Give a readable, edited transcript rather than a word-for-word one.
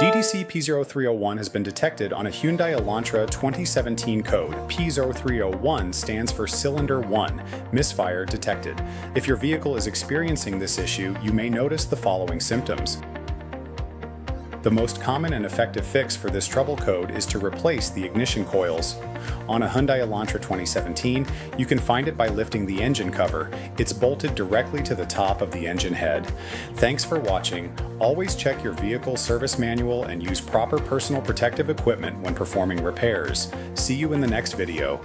DTC P0301 has been detected on a Hyundai Elantra 2017 code. P0301 stands for Cylinder 1, Misfire Detected. If your vehicle is experiencing this issue, you may notice the following symptoms. The most common and effective fix for this trouble code is to replace the ignition coils. On a Hyundai Elantra 2017, you can find it by lifting the engine cover. It's bolted directly to the top of the engine head. Thanks for watching. Always check your vehicle service manual and use proper personal protective equipment when performing repairs. See you in the next video.